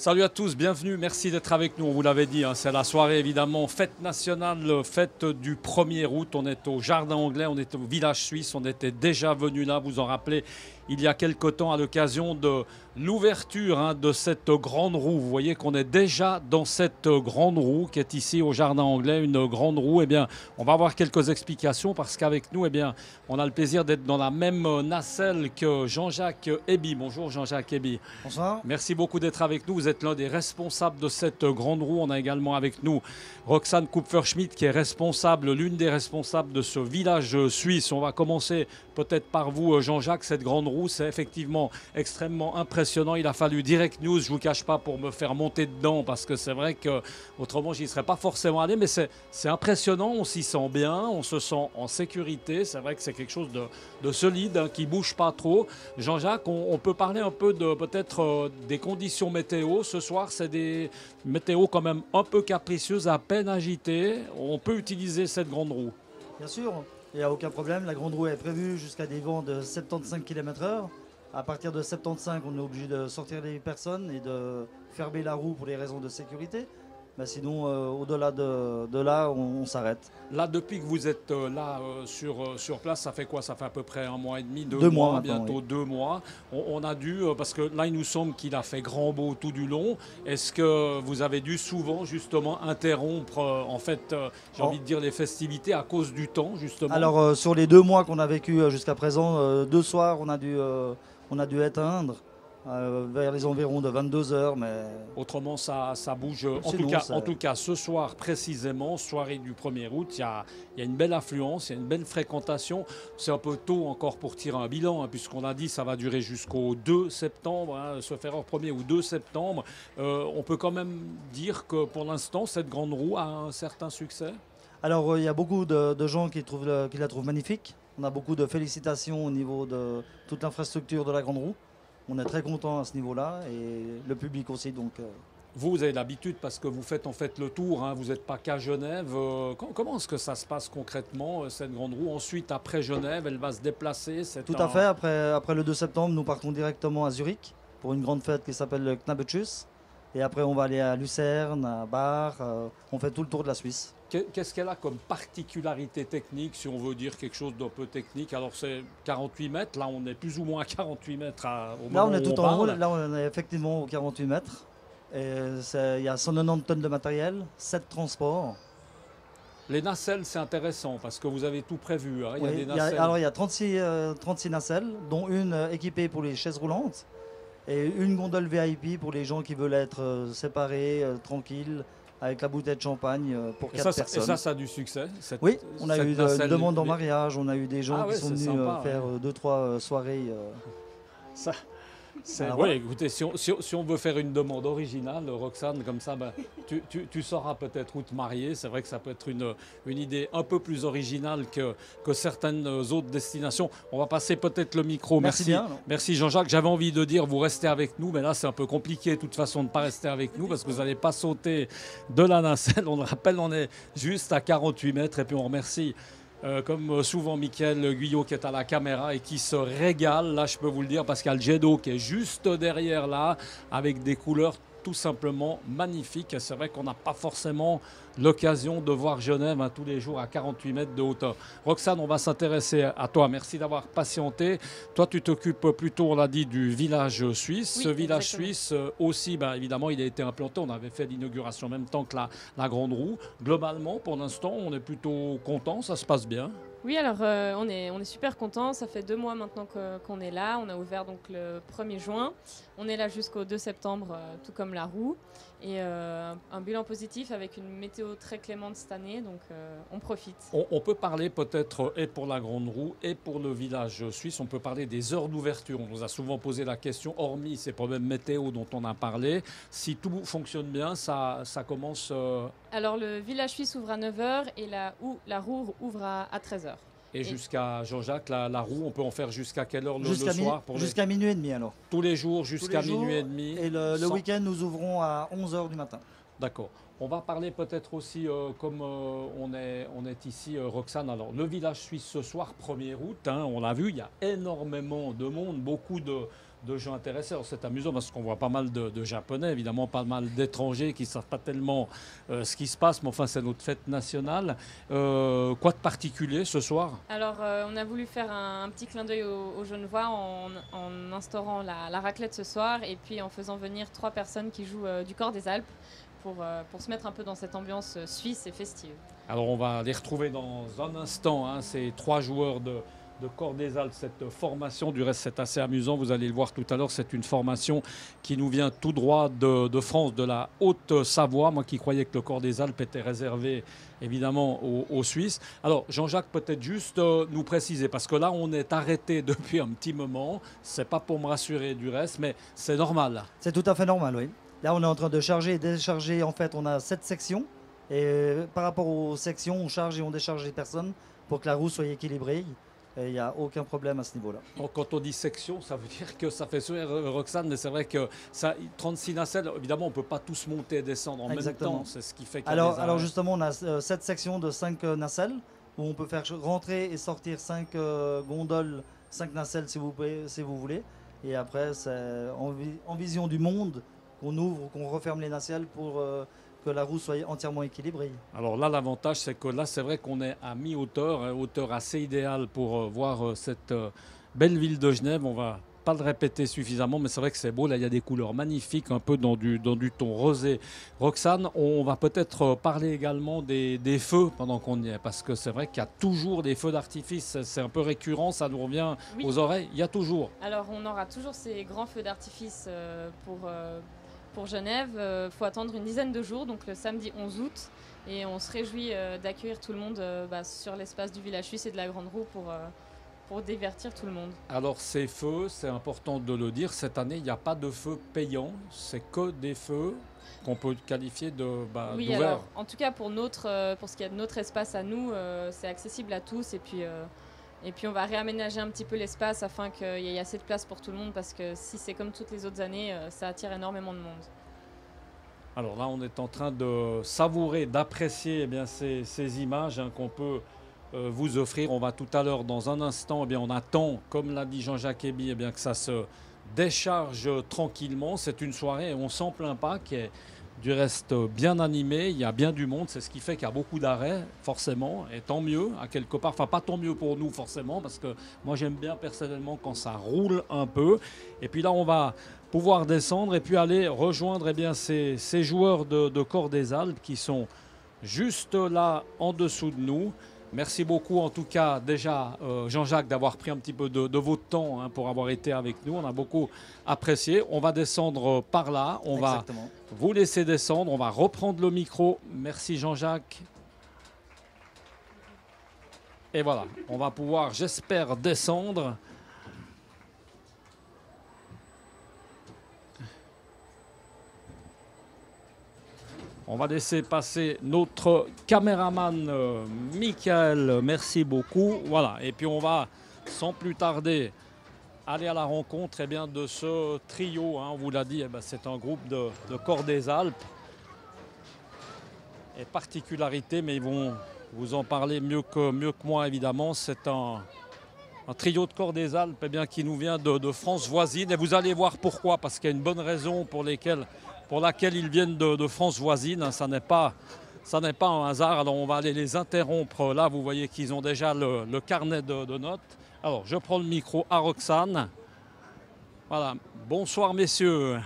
Salut à tous, bienvenue, merci d'être avec nous. On vous l'avait dit, hein, c'est la soirée évidemment, fête nationale, fête du 1er août. On est au Jardin Anglais, on est au village suisse, on était déjà venu là, vous en rappelez, il y a quelque temps à l'occasion de l'ouverture de cette grande roue. Vous voyez qu'on est déjà dans cette grande roue qui est ici au Jardin Anglais, une grande roue. Eh bien, on va avoir quelques explications parce qu'avec nous, eh bien, on a le plaisir d'être dans la même nacelle que Jean-Jacques Eby. Bonjour Jean-Jacques Eby. Bonsoir. Merci beaucoup d'être avec nous. Vous êtes l'un des responsables de cette grande roue. On a également avec nous Roxane Kupferschmidt qui est responsable, l'une des responsables de ce village suisse. On va commencer peut-être par vous, Jean-Jacques. Cette grande roue, c'est effectivement extrêmement impressionnant. Il a fallu Direct News, je ne vous cache pas, pour me faire monter dedans parce que c'est vrai qu'autrement, je n'y serais pas forcément allé. Mais c'est impressionnant, on s'y sent bien, on se sent en sécurité. C'est vrai que c'est quelque chose de solide, qui ne bouge pas trop. Jean-Jacques, on peut parler un peu de peut-être des conditions météo. Ce soir, c'est des météos quand même un peu capricieuses, à peine agitées. On peut utiliser cette grande roue. Bien sûr, il n'y a aucun problème. La grande roue est prévue jusqu'à des vents de 75 km/h. À partir de 75, on est obligé de sortir les personnes et de fermer la roue pour des raisons de sécurité. Mais sinon, au-delà de là, on s'arrête. Là, depuis que vous êtes sur place, ça fait quoi? Ça fait à peu près un mois et demi, Deux mois bientôt oui. 2 mois. On a dû, parce que là, il nous semble qu'il a fait grand beau tout du long. Est-ce que vous avez dû souvent, justement, interrompre, j'ai envie de dire, les festivités à cause du temps, justement? Alors, sur les 2 mois qu'on a vécu jusqu'à présent, 2 soirs, on a dû éteindre vers les environs de 22 heures. Mais Autrement, ça bouge. sinon, En tout cas, ce soir précisément, soirée du 1er août, il y a une belle affluence, il y a une belle fréquentation. C'est un peu tôt encore pour tirer un bilan, puisqu'on a dit que ça va durer jusqu'au 2 septembre, sauf erreur 1er ou 2 septembre. On peut quand même dire que pour l'instant, cette grande roue a un certain succès. Alors, il y a beaucoup de gens qui la trouvent magnifique. On a beaucoup de félicitations au niveau de toute l'infrastructure de la Grande Roue. On est très content à ce niveau-là et le public aussi. Donc, Vous avez l'habitude parce que vous faites en fait le tour, vous n'êtes pas qu'à Genève. Comment est-ce que ça se passe concrètement, cette grande roue? Ensuite, après Genève, elle va se déplacer. tout à fait. Après le 2 septembre, nous partons directement à Zurich pour une grande fête qui s'appelle le Knabbetschüss. Et après, on va aller à Lucerne, à Bar. On fait tout le tour de la Suisse. Qu'est-ce qu'elle a comme particularité technique, si on veut dire quelque chose d'un peu technique? Alors c'est 48 mètres, là on est plus ou moins à 48 mètres au Là, moment on est où tout on en haut. parle. Là, on est effectivement aux 48 mètres. Et il y a 190 tonnes de matériel, 7 transports. Les nacelles, c'est intéressant parce que vous avez tout prévu. Il y a Oui, des nacelles. alors il y a 36 nacelles, dont une équipée pour les chaises roulantes et une gondole VIP pour les gens qui veulent être séparés, tranquilles, avec la bouteille de champagne pour Et 4 ça, personnes. ça a du succès. Oui, on a cette eu nacelle. une demande en mariage, on a eu des gens Ah qui ouais, sont c'est venus sympa, faire ouais. 2-3 soirées. Ça, Alors, oui, voilà. écoutez, si on veut faire une demande originale, Roxane, comme ça, tu sauras peut-être où te marier. C'est vrai que ça peut être une idée un peu plus originale que certaines autres destinations. On va passer peut-être le micro. Merci bien. Merci Jean-Jacques. J'avais envie de dire, vous restez avec nous, mais là c'est un peu compliqué de toute façon de ne pas rester avec nous parce que vous n'allez pas sauter de la nacelle. On le rappelle, on est juste à 48 mètres et puis on remercie comme souvent Mickaël Guyot qui est à la caméra et qui se régale, là je peux vous le dire, parce qu'il y a le jet d'eau qui est juste derrière là, avec des couleurs tout simplement magnifiques. C'est vrai qu'on n'a pas forcément l'occasion de voir Genève tous les jours à 48 mètres de hauteur. Roxane, on va s'intéresser à toi. Merci d'avoir patienté. Toi, tu t'occupes plutôt, on l'a dit, du village suisse. Oui, Ce village exactement. suisse aussi, évidemment, il a été implanté. On avait fait l'inauguration en même temps que la grande roue. Globalement, pour l'instant, on est plutôt content. Ça se passe bien. Oui, alors on est super contents. Ça fait 2 mois maintenant qu'on est là. On a ouvert donc le 1er juin. On est là jusqu'au 2 septembre, tout comme la roue. Et un bilan positif avec une météo très clémente cette année, donc on profite. On peut parler peut-être, et pour la grande roue, et pour le village suisse, on peut parler des heures d'ouverture. On nous a souvent posé la question, hormis ces problèmes météo dont on a parlé, si tout fonctionne bien, ça commence... Alors le village suisse ouvre à 9 h et la roue ouvre à 13 h. Et jusqu'à Jean-Jacques, la roue, on peut en faire jusqu'à quelle heure le Jusqu'à soir jusqu'à minuit et demi alors. Tous les jours jusqu'à Tous les jours, minuit et demi. Et le week-end, nous ouvrons à 11 h du matin. D'accord. On va parler peut-être aussi, comme on est ici, Roxane. Alors, le village suisse ce soir, 1er août, on l'a vu, il y a énormément de monde, beaucoup de gens intéressés. Alors c'est amusant parce qu'on voit pas mal de Japonais, évidemment pas mal d'étrangers qui ne savent pas tellement ce qui se passe, mais enfin c'est notre fête nationale. Quoi de particulier ce soir? Alors, on a voulu faire un petit clin d'œil aux Genevois en instaurant la raclette ce soir et puis en faisant venir 3 personnes qui jouent du Corps des Alpes pour se mettre un peu dans cette ambiance suisse et festive. Alors on va les retrouver dans un instant, hein, ces 3 joueurs de Corps des Alpes, cette formation. Du reste, c'est assez amusant, vous allez le voir tout à l'heure, c'est une formation qui nous vient tout droit de France, de la Haute-Savoie. Moi qui croyais que le Corps des Alpes était réservé évidemment aux Suisses. Alors Jean-Jacques, peut-être juste nous préciser, parce que là on est arrêté depuis un petit moment, c'est pas pour me rassurer du reste, mais c'est normal. C'est tout à fait normal, oui. Là, on est en train de charger et décharger. En fait, on a 7 sections. Et par rapport aux sections, on charge et on décharge les personnes pour que la roue soit équilibrée. Il n'y a aucun problème à ce niveau-là. Quand on dit section, ça veut dire que ça fait sourire Roxane, mais c'est vrai que ça, 36 nacelles, évidemment, on ne peut pas tous monter et descendre en Exactement. même temps. C'est ce qui fait qu'il y a Alors, des arrêts. justement, on a 7 sections de 5 nacelles où on peut faire rentrer et sortir 5 gondoles, 5 nacelles si vous voulez. Et après, c'est en vision du monde qu'on ouvre, qu'on referme les nacelles pour que la roue soit entièrement équilibrée. Alors là, l'avantage, c'est que là, c'est vrai qu'on est à mi-hauteur, hein, hauteur assez idéale pour voir cette belle ville de Genève. On va pas le répéter suffisamment, mais c'est vrai que c'est beau. Là, il y a des couleurs magnifiques, un peu dans du ton rosé. Roxane, on va peut-être parler également des feux pendant qu'on y est, parce que c'est vrai qu'il y a toujours des feux d'artifice. C'est un peu récurrent, ça nous revient Oui. aux oreilles. Il y a toujours. Alors, on aura toujours ces grands feux d'artifice pour Genève. Il faut attendre une dizaine de jours, donc le samedi 11 août. Et on se réjouit d'accueillir tout le monde sur l'espace du village suisse et de la Grande Roue pour divertir tout le monde. Alors ces feux, c'est important de le dire, cette année, il n'y a pas de feux payants, c'est que des feux qu'on peut qualifier Oui, d'ouverts. alors, en tout cas pour ce qui est de notre espace à nous, c'est accessible à tous. Et puis on va réaménager un petit peu l'espace afin qu'il y ait assez de place pour tout le monde, parce que si c'est comme toutes les autres années, ça attire énormément de monde. Alors là, on est en train de savourer, d'apprécier ces images qu'on peut vous offrir. On va tout à l'heure, dans un instant, on attend, comme l'a dit Jean-Jacques Eby, que ça se décharge tranquillement. C'est une soirée, on ne s'en plaint pas, qui est du reste bien animée. Il y a bien du monde, c'est ce qui fait qu'il y a beaucoup d'arrêts, forcément, et tant mieux, à quelque part. Enfin, pas tant mieux pour nous, forcément, parce que moi, j'aime bien personnellement quand ça roule un peu. Et puis là, on va pouvoir descendre et puis aller rejoindre ces joueurs de Corps des Alpes qui sont juste là, en dessous de nous. Merci beaucoup en tout cas déjà Jean-Jacques d'avoir pris un petit peu de votre temps pour avoir été avec nous. On a beaucoup apprécié. On va descendre par là. On Exactement. va vous laisser descendre. On va reprendre le micro. Merci Jean-Jacques. Et voilà, on va pouvoir, j'espère, descendre. On va laisser passer notre caméraman Michael, merci beaucoup. Voilà, et puis on va sans plus tarder aller à la rencontre de ce trio. On vous l'a dit, c'est un groupe de Corps des Alpes. Et particularité, mais ils vont vous en parler mieux que moi évidemment, c'est un trio de Corps des Alpes qui nous vient de France voisine. Et vous allez voir pourquoi, parce qu'il y a une bonne raison pour laquelle ils viennent de France voisine. Ça n'est pas un hasard. Alors on va aller les interrompre. Là, vous voyez qu'ils ont déjà le carnet de notes. Alors, je prends le micro à Roxane. Voilà. Bonsoir, messieurs.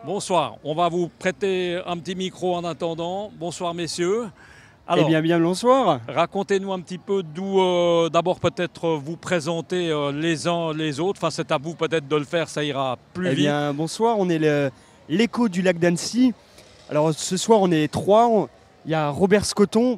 Bonsoir. On va vous prêter un petit micro en attendant. Bonsoir, messieurs. Alors, bien, bonsoir. Racontez-nous un petit peu d'où, d'abord peut-être vous présenter les uns les autres. Enfin, c'est à vous peut-être de le faire, ça ira plus vite. Bonsoir. On est l'écho du lac d'Annecy. Alors, ce soir, on est 3. Il y a Robert Scotton,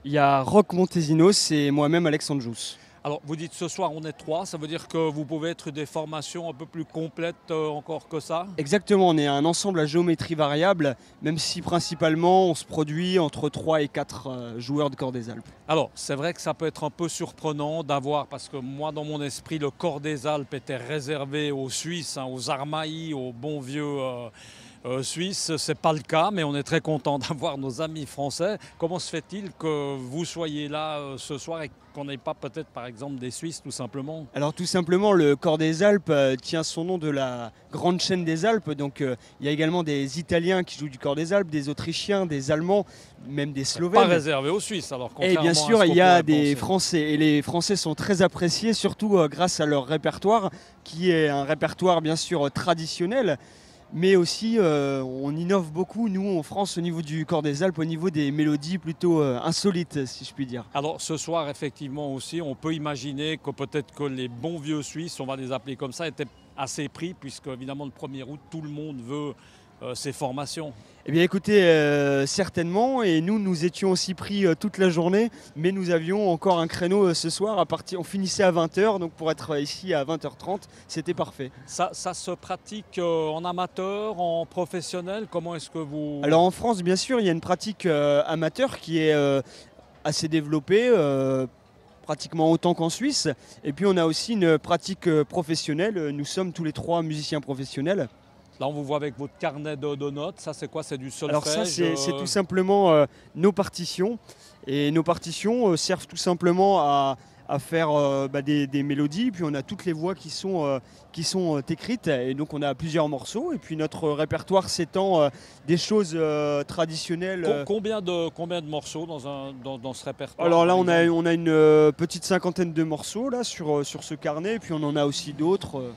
il y a Roch Montesinos et moi-même, Alexandre Jousse. Alors, vous dites ce soir on est 3, ça veut dire que vous pouvez être des formations un peu plus complètes encore que ça? Exactement, on est un ensemble à géométrie variable, même si principalement on se produit entre 3 et 4 joueurs de Corps des Alpes. Alors, c'est vrai que ça peut être un peu surprenant d'avoir, parce que moi dans mon esprit, le Corps des Alpes était réservé aux Suisses, aux Armailles, aux bons vieux suisse. Ce n'est pas le cas, mais on est très content d'avoir nos amis français. Comment se fait-il que vous soyez là ce soir et qu'on n'ait pas peut-être par exemple des Suisses tout simplement? Alors tout simplement, le Corps des Alpes tient son nom de la grande chaîne des Alpes. Donc il y a également des Italiens qui jouent du Corps des Alpes, des Autrichiens, des Allemands, même des Slovènes. Pas réservé aux Suisses alors. Et bien sûr, il y a des Français. Et les Français sont très appréciés, surtout grâce à leur répertoire, qui est un répertoire bien sûr traditionnel. Mais aussi, on innove beaucoup, nous, en France, au niveau du Corps des Alpes, au niveau des mélodies plutôt insolites, si je puis dire. Alors, ce soir, effectivement, aussi, on peut imaginer que peut-être que les bons vieux Suisses, on va les appeler comme ça, étaient assez pris, puisque, évidemment, le 1er août, tout le monde veut ces formations. Eh bien, écoutez, certainement. Et nous étions aussi pris toute la journée, mais nous avions encore un créneau ce soir. On finissait à 20h, donc pour être ici à 20h30, c'était parfait. Ça se pratique en amateur, en professionnel? Comment est-ce que vous... Alors en France, bien sûr, il y a une pratique amateur qui est assez développée, pratiquement autant qu'en Suisse. Et puis on a aussi une pratique professionnelle. Nous sommes tous les 3 musiciens professionnels. Là, on vous voit avec votre carnet de notes. Ça, c'est quoi? C'est du solfège? Alors ça, c'est tout simplement nos partitions. Et nos partitions servent tout simplement à faire des mélodies. Puis on a toutes les voix qui sont écrites. Et donc on a plusieurs morceaux. Et puis notre répertoire s'étend des choses traditionnelles. Combien de morceaux dans ce répertoire? Alors là, on a une petite 50aine de morceaux là, sur ce carnet. Et puis on en a aussi d'autres.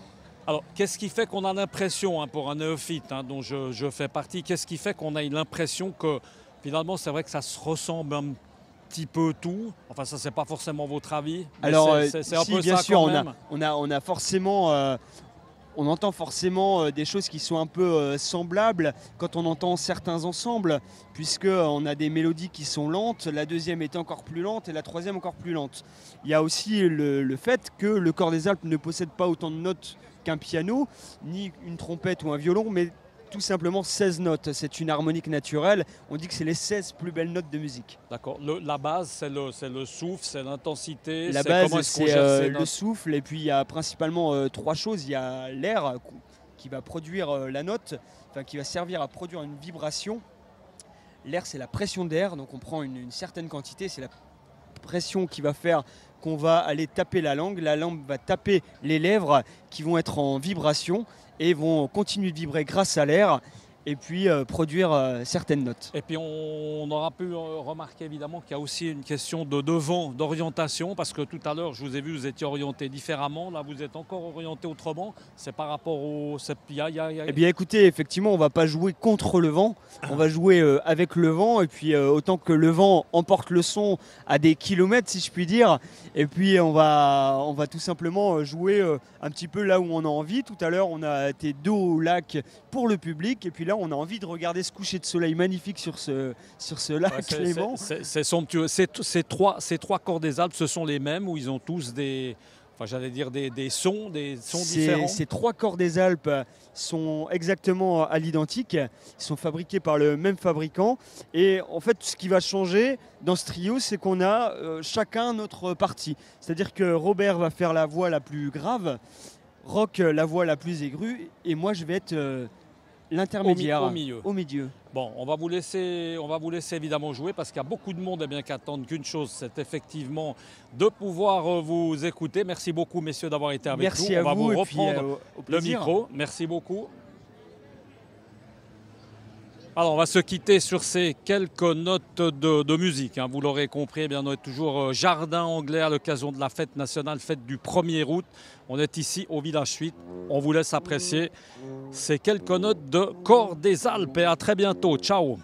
Alors, qu'est-ce qui fait qu'on a l'impression, pour un néophyte dont je fais partie, qu'est-ce qui fait qu'on a l'impression que finalement, c'est vrai que ça se ressemble un petit peu tout? Enfin, ça, c'est pas forcément votre avis. Alors, c'est un si, peu bien ça sûr, quand même. on a forcément... on entend forcément des choses qui sont un peu semblables quand on entend certains ensembles, puisqu'on a des mélodies qui sont lentes, la deuxième est encore plus lente et la troisième encore plus lente. Il y a aussi le fait que le Corps des Alpes ne possède pas autant de notes qu'un piano, ni une trompette ou un violon, mais tout simplement 16 notes. C'est une harmonique naturelle. On dit que c'est les 16 plus belles notes de musique. D'accord. La base, c'est le souffle, c'est l'intensité. La base, c'est le souffle. Et puis, il y a principalement 3 choses. Il y a l'air qui va produire la note, enfin qui va servir à produire une vibration. L'air, c'est la pression d'air. Donc, on prend une certaine quantité. C'est la pression qui va faire qu'on va aller taper la langue va taper les lèvres qui vont être en vibration et vont continuer de vibrer grâce à l'air et puis produire certaines notes. Et puis on aura pu remarquer évidemment qu'il y a aussi une question de vent, d'orientation, parce que tout à l'heure je vous ai vu, vous étiez orienté différemment, là vous êtes encore orienté autrement, c'est par rapport au... Eh bien écoutez, effectivement on ne va pas jouer contre le vent, on va jouer avec le vent, et puis autant que le vent emporte le son à des kilomètres si je puis dire, et puis on va tout simplement jouer un petit peu là où on a envie. Tout à l'heure on a été dos au lac pour le public, et puis là on a envie de regarder ce coucher de soleil magnifique sur ce lac Clément. C'est somptueux. Ces trois corps des Alpes, ce sont les mêmes ou ils ont tous des sons différents? Ces 3 corps des Alpes sont exactement à l'identique. Ils sont fabriqués par le même fabricant. Et en fait, ce qui va changer dans ce trio, c'est qu'on a chacun notre partie. C'est-à-dire que Robert va faire la voix la plus grave, Roch la voix la plus aiguë, et moi je vais être l'intermédiaire, au milieu. Bon, on va vous laisser évidemment jouer parce qu'il y a beaucoup de monde qui attendent qu'une chose, c'est effectivement de pouvoir vous écouter. Merci beaucoup messieurs d'avoir été avec nous. On va vous reprendre le micro. Merci beaucoup. Alors on va se quitter sur ces quelques notes de musique. Vous l'aurez compris, on est toujours jardin anglais à l'occasion de la fête nationale, fête du 1er août. On est ici au village suite. On vous laisse apprécier ces quelques notes de Corps des Alpes et à très bientôt. Ciao.